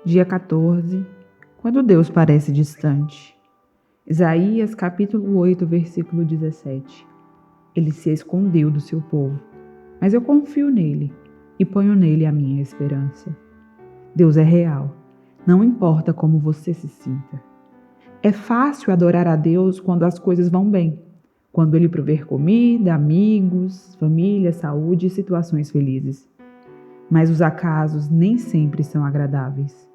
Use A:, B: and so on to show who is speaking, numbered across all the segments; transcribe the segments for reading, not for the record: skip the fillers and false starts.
A: Dia 14. Quando Deus parece distante. Isaías capítulo 8, versículo 17. Ele se escondeu do seu povo, mas eu confio nele e ponho nele a minha esperança. Deus é real, não importa como você se sinta. É fácil adorar a Deus quando as coisas vão bem, quando Ele prover comida, amigos, família, saúde e situações felizes. Mas os acasos nem sempre são agradáveis.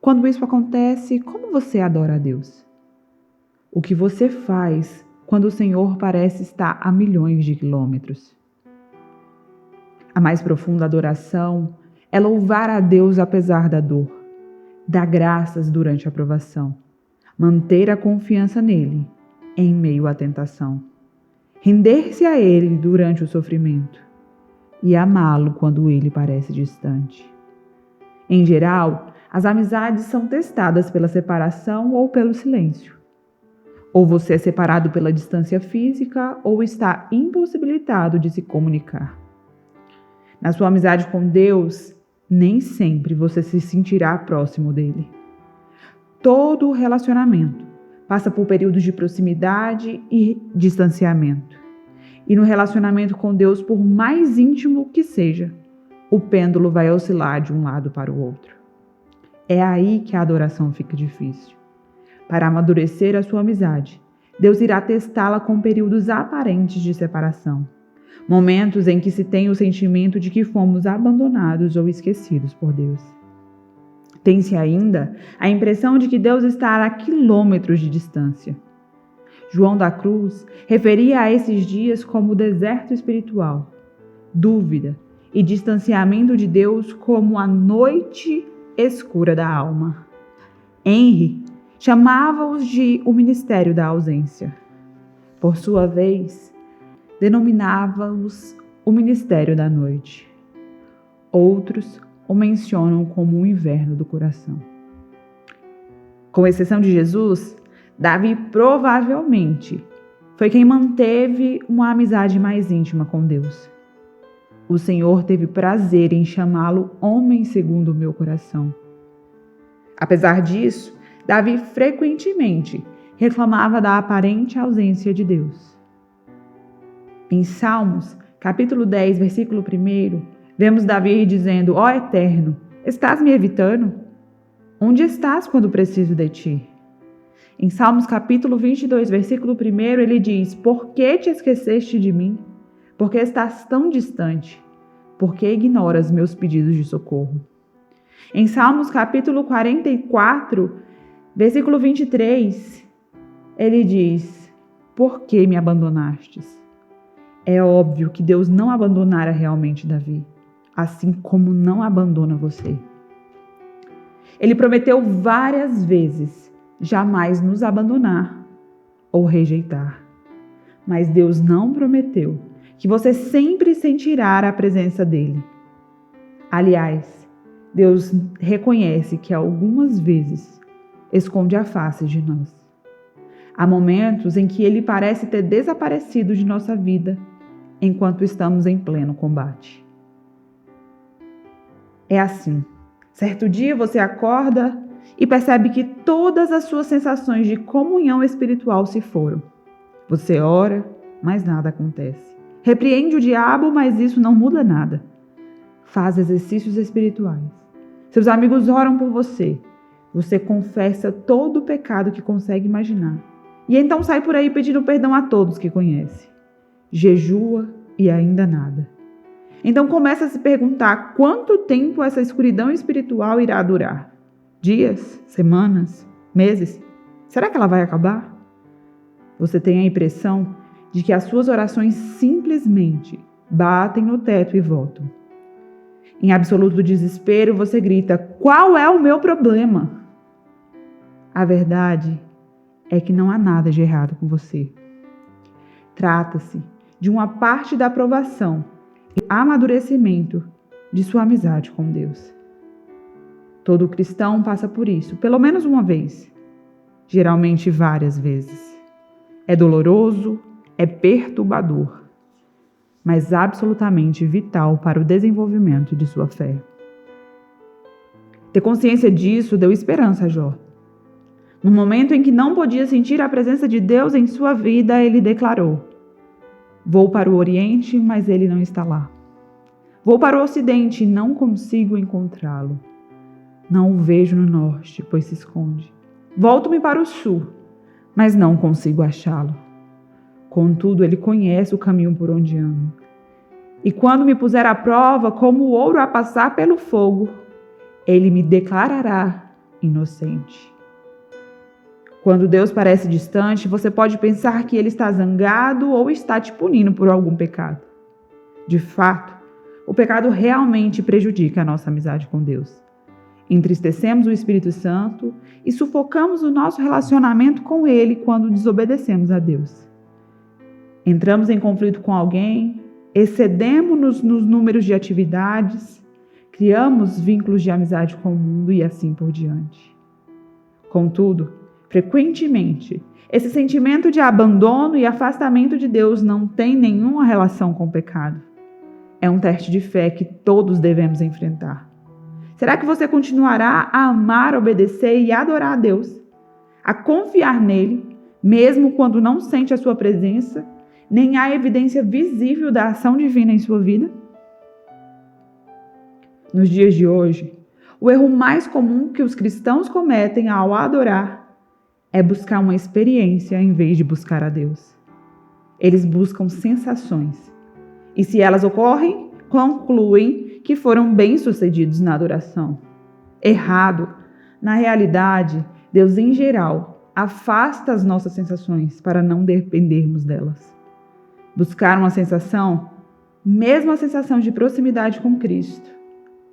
A: Quando isso acontece, como você adora a Deus? O que você faz quando o Senhor parece estar a milhões de quilômetros? A mais profunda adoração é louvar a Deus apesar da dor, dar graças durante a provação, manter a confiança nele em meio à tentação, render-se a Ele durante o sofrimento e amá-lo quando Ele parece distante. Em geral, as amizades são testadas pela separação ou pelo silêncio. Ou você é separado pela distância física ou está impossibilitado de se comunicar. Na sua amizade com Deus, nem sempre você se sentirá próximo dele. Todo relacionamento passa por períodos de proximidade e distanciamento. E no relacionamento com Deus, por mais íntimo que seja, o pêndulo vai oscilar de um lado para o outro. É aí que a adoração fica difícil. Para amadurecer a sua amizade, Deus irá testá-la com períodos aparentes de separação. Momentos em que se tem o sentimento de que fomos abandonados ou esquecidos por Deus. Tem-se ainda a impressão de que Deus está a quilômetros de distância. João da Cruz referia a esses dias como deserto espiritual, dúvida e distanciamento de Deus como a noite escura da alma. Henry chamava-os de o ministério da ausência. Por sua vez, denominava-os o ministério da noite. Outros o mencionam como o inverno do coração. Com exceção de Jesus, Davi provavelmente foi quem manteve uma amizade mais íntima com Deus. O Senhor teve prazer em chamá-lo homem segundo o meu coração. Apesar disso, Davi frequentemente reclamava da aparente ausência de Deus. Em Salmos, capítulo 10, versículo 1, vemos Davi dizendo: Ó Eterno, estás me evitando? Onde estás quando preciso de ti? Em Salmos capítulo 22, versículo 1, ele diz: Por que te esqueceste de mim? Por que estás tão distante? Por que ignoras meus pedidos de socorro? Em Salmos capítulo 44, versículo 23, ele diz: Por que me abandonastes? É óbvio que Deus não abandonara realmente Davi, assim como não abandona você. Ele prometeu várias vezes jamais nos abandonar ou rejeitar. Mas Deus não prometeu que você sempre sentirá a presença dele. Aliás, Deus reconhece que algumas vezes esconde a face de nós. Há momentos em que ele parece ter desaparecido de nossa vida enquanto estamos em pleno combate. É assim. Certo dia você acorda e percebe que todas as suas sensações de comunhão espiritual se foram. Você ora, mas nada acontece. Repreende o diabo, mas isso não muda nada. Faz exercícios espirituais. Seus amigos oram por você. Você confessa todo o pecado que consegue imaginar. E então sai por aí pedindo perdão a todos que conhece. Jejua e ainda nada. Então começa a se perguntar quanto tempo essa escuridão espiritual irá durar. Dias? Semanas? Meses? Será que ela vai acabar? Você tem a impressão de que as suas orações simplesmente batem no teto e voltam. Em absoluto desespero, você grita: Qual é o meu problema? A verdade é que não há nada de errado com você. Trata-se de uma parte da aprovação e amadurecimento de sua amizade com Deus. Todo cristão passa por isso, pelo menos uma vez, geralmente várias vezes. É doloroso, é perturbador, mas absolutamente vital para o desenvolvimento de sua fé. Ter consciência disso deu esperança a Jó. No momento em que não podia sentir a presença de Deus em sua vida, ele declarou: vou para o Oriente, mas ele não está lá. Vou para o Ocidente e não consigo encontrá-lo. Não o vejo no Norte, pois se esconde. Volto-me para o Sul, mas não consigo achá-lo. Contudo, ele conhece o caminho por onde ando. E quando me puser à prova, como o ouro a passar pelo fogo, ele me declarará inocente. Quando Deus parece distante, você pode pensar que ele está zangado ou está te punindo por algum pecado. De fato, o pecado realmente prejudica a nossa amizade com Deus. Entristecemos o Espírito Santo e sufocamos o nosso relacionamento com Ele quando desobedecemos a Deus. Entramos em conflito com alguém, excedemos-nos nos números de atividades, criamos vínculos de amizade com o mundo e assim por diante. Contudo, frequentemente, esse sentimento de abandono e afastamento de Deus não tem nenhuma relação com o pecado. É um teste de fé que todos devemos enfrentar. Será que você continuará a amar, obedecer e adorar a Deus? A confiar nele, mesmo quando não sente a sua presença, nem há evidência visível da ação divina em sua vida? Nos dias de hoje, o erro mais comum que os cristãos cometem ao adorar é buscar uma experiência em vez de buscar a Deus. Eles buscam sensações. E se elas ocorrem, concluem que foram bem-sucedidos na adoração. Errado. Na realidade, Deus, em geral, afasta as nossas sensações para não dependermos delas. Buscar uma sensação, mesmo a sensação de proximidade com Cristo,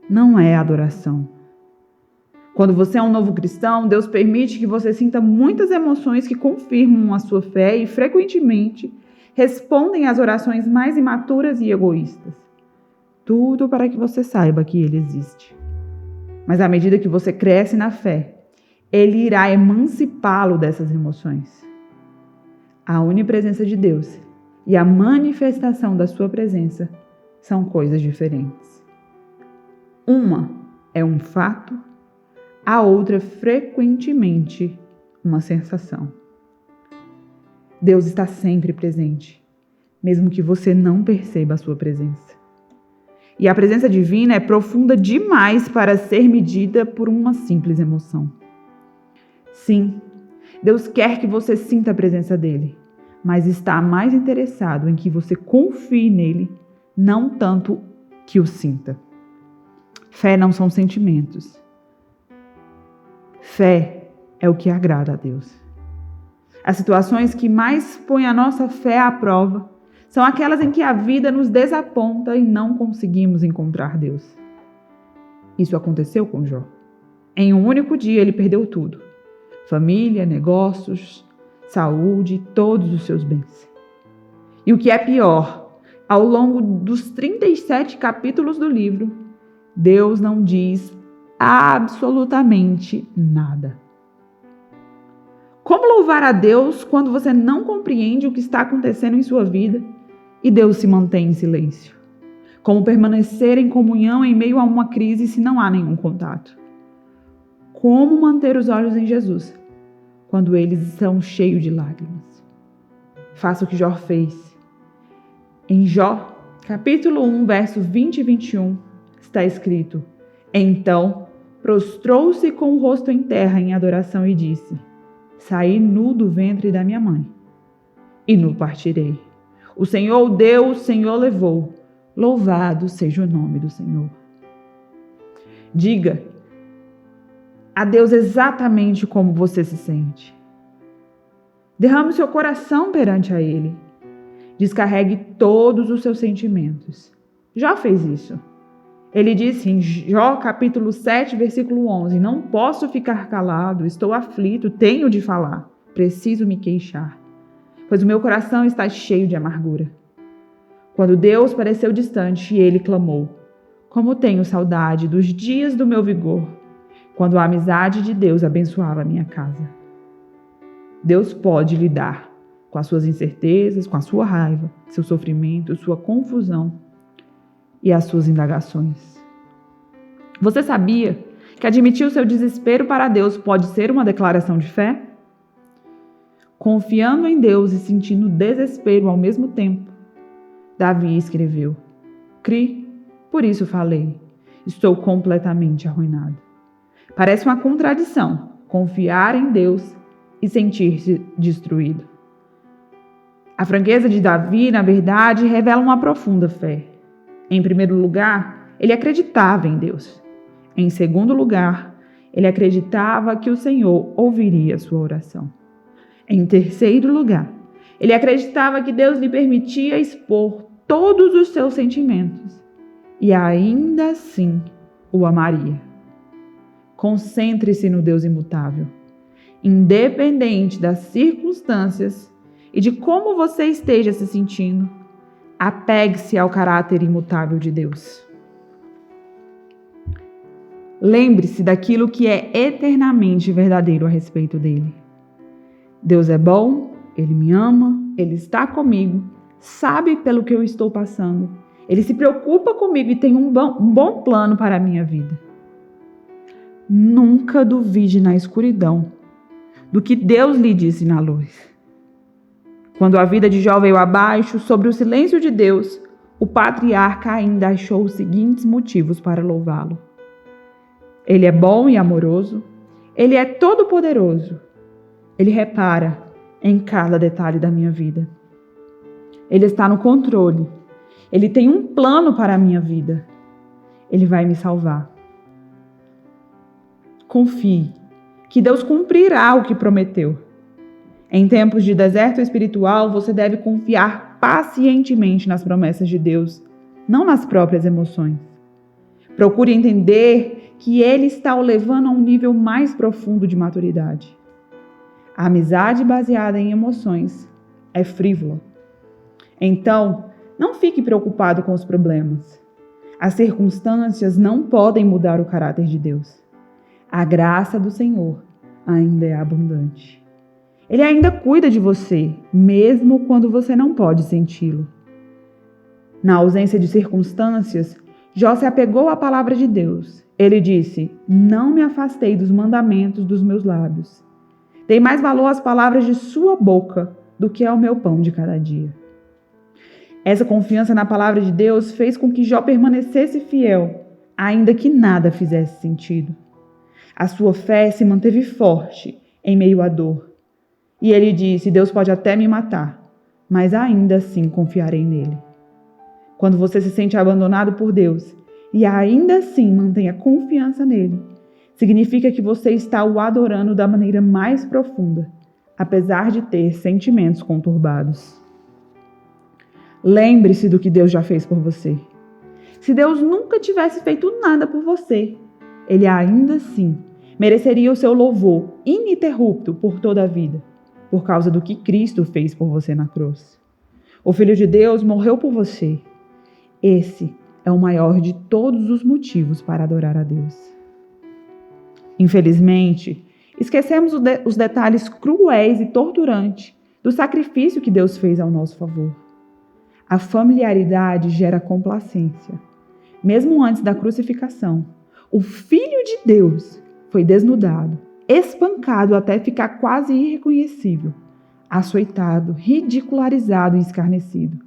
A: não é adoração. Quando você é um novo cristão, Deus permite que você sinta muitas emoções que confirmam a sua fé e, frequentemente, respondem às orações mais imaturas e egoístas. Tudo para que você saiba que Ele existe. Mas à medida que você cresce na fé, Ele irá emancipá-lo dessas emoções. A onipresença de Deus e a manifestação da sua presença são coisas diferentes. Uma é um fato, a outra frequentemente uma sensação. Deus está sempre presente, mesmo que você não perceba a sua presença. E a presença divina é profunda demais para ser medida por uma simples emoção. Sim, Deus quer que você sinta a presença dele, mas está mais interessado em que você confie nele, não tanto que o sinta. Fé não são sentimentos. Fé é o que agrada a Deus. As situações que mais põem a nossa fé à prova são aquelas em que a vida nos desaponta e não conseguimos encontrar Deus. Isso aconteceu com Jó. Em um único dia ele perdeu tudo: família, negócios, saúde, todos os seus bens. E o que é pior, ao longo dos 37 capítulos do livro, Deus não diz absolutamente nada. Como louvar a Deus quando você não compreende o que está acontecendo em sua vida e Deus se mantém em silêncio? Como permanecer em comunhão em meio a uma crise se não há nenhum contato? Como manter os olhos em Jesus quando eles estão cheios de lágrimas? Faça o que Jó fez. Em Jó, capítulo 1, verso 20 e 21, está escrito: então prostrou-se com o rosto em terra em adoração e disse: saí nu do ventre da minha mãe, e nu partirei. O Senhor deu, o Senhor levou. Louvado seja o nome do Senhor. Diga a Deus exatamente como você se sente. Derrame seu coração perante a Ele. Descarregue todos os seus sentimentos. Jó fez isso. Ele disse em Jó capítulo 7, versículo 11, não posso ficar calado, estou aflito, tenho de falar, preciso me queixar, pois o meu coração está cheio de amargura. Quando Deus pareceu distante, ele clamou: como tenho saudade dos dias do meu vigor, quando a amizade de Deus abençoava a minha casa. Deus pode lidar com as suas incertezas, com a sua raiva, seu sofrimento, sua confusão e as suas indagações. Você sabia que admitir o seu desespero para Deus pode ser uma declaração de fé? Confiando em Deus e sentindo desespero ao mesmo tempo, Davi escreveu: Cri, por isso falei, estou completamente arruinado. Parece uma contradição, confiar em Deus e sentir-se destruído. A franqueza de Davi, na verdade, revela uma profunda fé. Em primeiro lugar, ele acreditava em Deus. Em segundo lugar, ele acreditava que o Senhor ouviria sua oração. Em terceiro lugar, ele acreditava que Deus lhe permitia expor todos os seus sentimentos e ainda assim o amaria. Concentre-se no Deus imutável, independente das circunstâncias e de como você esteja se sentindo. Apegue-se ao caráter imutável de Deus. Lembre-se daquilo que é eternamente verdadeiro a respeito dele. Deus é bom, Ele me ama, Ele está comigo, sabe pelo que eu estou passando, Ele se preocupa comigo e tem um bom plano para a minha vida. Nunca duvide na escuridão do que Deus lhe disse na luz. Quando a vida de Jó veio abaixo, sobre o silêncio de Deus, o patriarca ainda achou os seguintes motivos para louvá-lo. Ele é bom e amoroso, Ele é todo-poderoso, Ele repara em cada detalhe da minha vida. Ele está no controle, Ele tem um plano para a minha vida, Ele vai me salvar. Confie que Deus cumprirá o que prometeu. Em tempos de deserto espiritual, você deve confiar pacientemente nas promessas de Deus, não nas próprias emoções. Procure entender que Ele está o levando a um nível mais profundo de maturidade. A amizade baseada em emoções é frívola. Então, não fique preocupado com os problemas. As circunstâncias não podem mudar o caráter de Deus. A graça do Senhor ainda é abundante. Ele ainda cuida de você, mesmo quando você não pode senti-lo. Na ausência de circunstâncias, Jó se apegou à palavra de Deus. Ele disse: Não me afastei dos mandamentos dos meus lábios. Dei mais valor às palavras de sua boca do que ao meu pão de cada dia. Essa confiança na palavra de Deus fez com que Jó permanecesse fiel, ainda que nada fizesse sentido. A sua fé se manteve forte em meio à dor. E ele disse: Deus pode até me matar, mas ainda assim confiarei nele. Quando você se sente abandonado por Deus e ainda assim mantém a confiança nele, significa que você está o adorando da maneira mais profunda, apesar de ter sentimentos conturbados. Lembre-se do que Deus já fez por você. Se Deus nunca tivesse feito nada por você, Ele ainda assim mereceria o seu louvor ininterrupto por toda a vida, por causa do que Cristo fez por você na cruz. O Filho de Deus morreu por você. Esse é o maior de todos os motivos para adorar a Deus. Infelizmente, esquecemos os detalhes cruéis e torturantes do sacrifício que Deus fez ao nosso favor. A familiaridade gera complacência. Mesmo antes da crucificação, o Filho de Deus foi desnudado, espancado até ficar quase irreconhecível, açoitado, ridicularizado e escarnecido,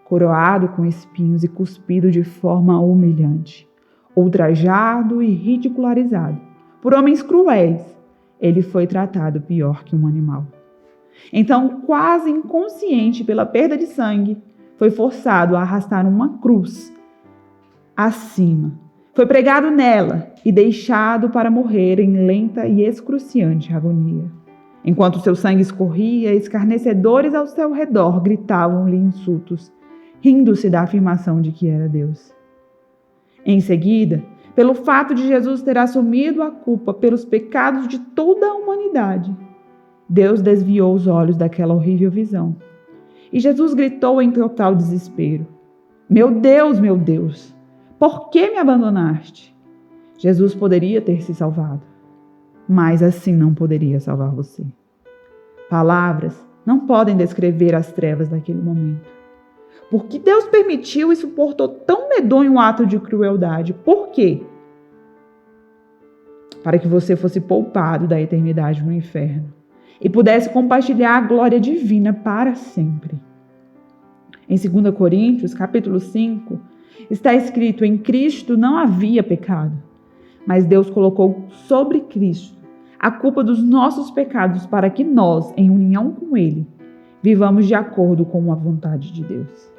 A: coroado com espinhos e cuspido de forma humilhante, ultrajado e ridicularizado. Por homens cruéis, ele foi tratado pior que um animal. Então, quase inconsciente pela perda de sangue, foi forçado a arrastar uma cruz acima. Foi pregado nela e deixado para morrer em lenta e excruciante agonia. Enquanto seu sangue escorria, escarnecedores ao seu redor gritavam-lhe insultos, rindo-se da afirmação de que era Deus. Em seguida, pelo fato de Jesus ter assumido a culpa pelos pecados de toda a humanidade, Deus desviou os olhos daquela horrível visão. E Jesus gritou em total desespero: meu Deus, por que me abandonaste? Jesus poderia ter se salvado, mas assim não poderia salvar você. Palavras não podem descrever as trevas daquele momento. Por que Deus permitiu e suportou tão medonho ato de crueldade? Por quê? para que você fosse poupado da eternidade no inferno e pudesse compartilhar a glória divina para sempre. Em 2 Coríntios, capítulo 5, está escrito: em Cristo não havia pecado, mas Deus colocou sobre Cristo a culpa dos nossos pecados para que nós, em união com Ele, vivamos de acordo com a vontade de Deus.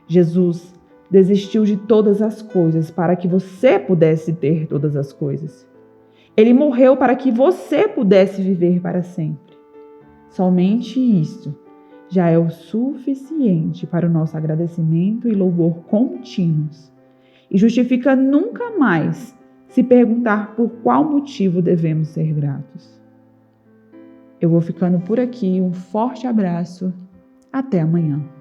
A: Jesus desistiu de todas as coisas para que você pudesse ter todas as coisas. Ele morreu para que você pudesse viver para sempre. Somente isto já é o suficiente para o nosso agradecimento e louvor contínuos, e justifica nunca mais se perguntar por qual motivo devemos ser gratos. Eu vou ficando por aqui. Um forte abraço. Até amanhã.